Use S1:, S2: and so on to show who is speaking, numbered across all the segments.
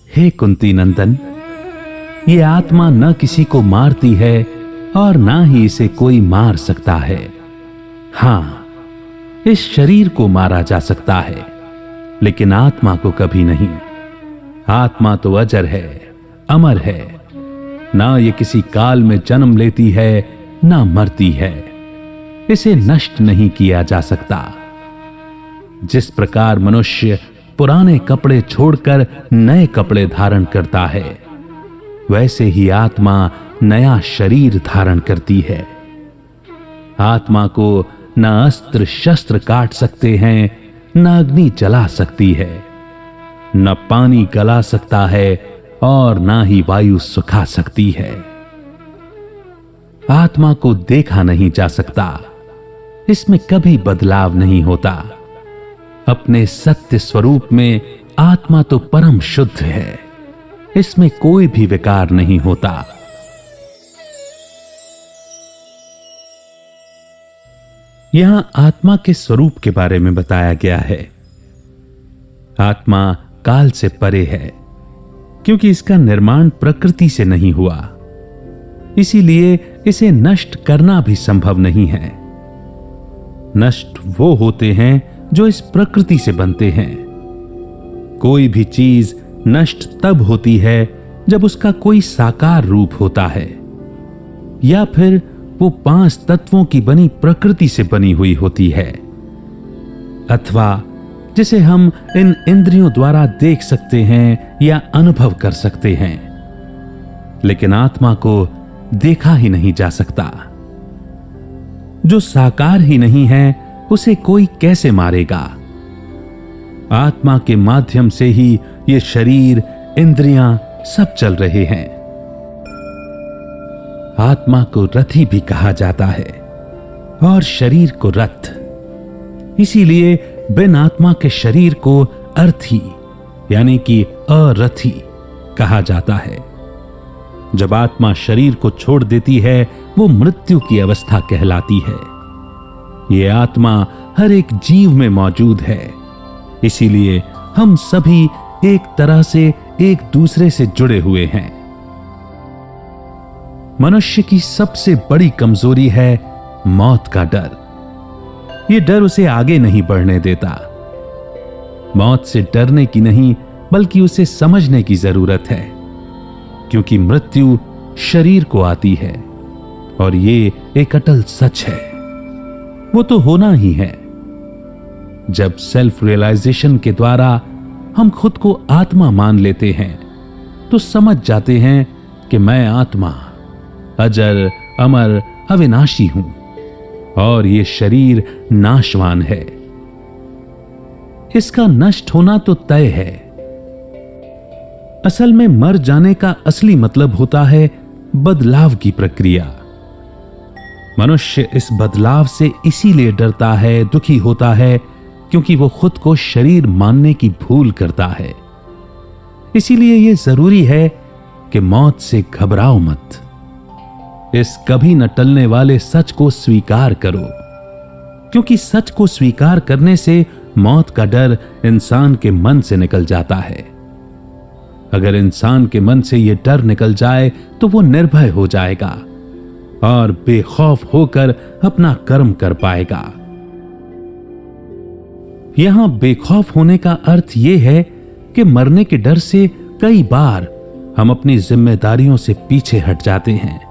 S1: हे कुंती नंदन, ये आत्मा न किसी को मारती है और ना ही इसे कोई मार सकता है। हां, इस शरीर को मारा जा सकता है, लेकिन आत्मा को कभी नहीं। आत्मा तो अजर है, अमर है। ना ये किसी काल में जन्म लेती है, ना मरती है। इसे नष्ट नहीं किया जा सकता। जिस प्रकार मनुष्य पुराने कपड़े छोड़कर नए कपड़े धारण करता है, वैसे ही आत्मा नया शरीर धारण करती है। आत्मा को न अस्त्र शस्त्र काट सकते हैं, न अग्नि जला सकती है, न पानी गला सकता है और ना ही वायु सुखा सकती है। आत्मा को देखा नहीं जा सकता। इसमें कभी बदलाव नहीं होता। अपने सत्य स्वरूप में आत्मा तो परम शुद्ध है। इसमें कोई भी विकार नहीं होता। यहां आत्मा के स्वरूप के बारे में बताया गया है। आत्मा काल से परे है, क्योंकि इसका निर्माण प्रकृति से नहीं हुआ। इसीलिए इसे नष्ट करना भी संभव नहीं है। नष्ट वो होते हैं जो इस प्रकृति से बनते हैं। कोई भी चीज नष्ट तब होती है जब उसका कोई साकार रूप होता है, या फिर वो 5 तत्वों की बनी प्रकृति से बनी हुई होती है, अथवा जिसे हम इन इंद्रियों द्वारा देख सकते हैं या अनुभव कर सकते हैं। लेकिन आत्मा को देखा ही नहीं जा सकता। जो साकार ही नहीं है, उसे कोई कैसे मारेगा? आत्मा के माध्यम से ही ये शरीर, इंद्रियां सब चल रहे हैं। आत्मा को रथी भी कहा जाता है और शरीर को रथ। इसीलिए बिन आत्मा के शरीर को अर्थी यानी कि अरथी कहा जाता है। जब आत्मा शरीर को छोड़ देती है, वो मृत्यु की अवस्था कहलाती है। ये आत्मा हर एक जीव में मौजूद है। इसीलिए हम सभी एक तरह से एक दूसरे से जुड़े हुए हैं। मनुष्य की सबसे बड़ी कमजोरी है मौत का डर। यह डर उसे आगे नहीं बढ़ने देता। मौत से डरने की नहीं, बल्कि उसे समझने की जरूरत है, क्योंकि मृत्यु शरीर को आती है और ये एक अटल सच है। वो तो होना ही है। जब सेल्फ रियलाइजेशन के द्वारा हम खुद को आत्मा मान लेते हैं, तो समझ जाते हैं कि मैं आत्मा अजर, अमर, अविनाशी हूं और ये शरीर नाशवान है। इसका नष्ट होना तो तय है। असल में मर जाने का असली मतलब होता है बदलाव की प्रक्रिया। मनुष्य इस बदलाव से इसीलिए डरता है, दुखी होता है, क्योंकि वो खुद को शरीर मानने की भूल करता है। इसीलिए यह जरूरी है कि मौत से घबराओ मत। इस कभी न टलने वाले सच को स्वीकार करो, क्योंकि सच को स्वीकार करने से मौत का डर इंसान के मन से निकल जाता है। अगर इंसान के मन से यह डर निकल जाए तो वो निर्भय हो जाएगा और बेखौफ होकर अपना कर्म कर पाएगा। यहां बेखौफ होने का अर्थ यह है कि मरने के डर से कई बार हम अपनी जिम्मेदारियों से पीछे हट जाते हैं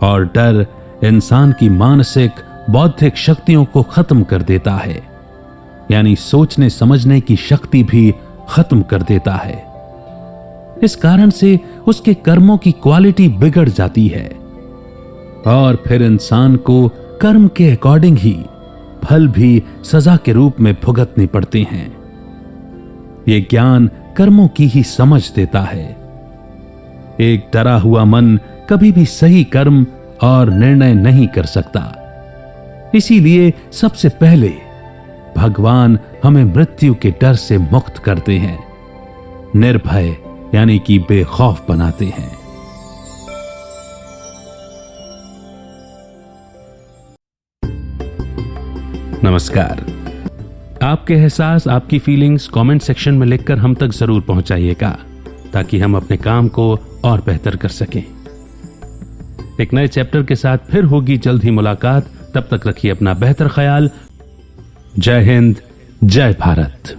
S1: और डर इंसान की मानसिक, बौद्धिक शक्तियों को खत्म कर देता है, यानी सोचने समझने की शक्ति भी खत्म कर देता है। इस कारण से उसके कर्मों की क्वालिटी बिगड़ जाती है और फिर इंसान को कर्म के अकॉर्डिंग ही फल भी सजा के रूप में भुगतने पड़ते हैं। यह ज्ञान कर्मों की ही समझ देता है। एक डरा हुआ मन कभी भी सही कर्म और निर्णय नहीं कर सकता। इसीलिए सबसे पहले भगवान हमें मृत्यु के डर से मुक्त करते हैं, निर्भय यानी कि बेखौफ बनाते हैं। नमस्कार। आपके एहसास, आपकी फीलिंग्स कमेंट सेक्शन में लिखकर हम तक जरूर पहुंचाइएगा, ताकि हम अपने काम को और बेहतर कर सकें। एक नए चैप्टर के साथ फिर होगी जल्द ही मुलाकात। तब तक रखिए अपना बेहतर ख्याल। जय हिंद, जय भारत।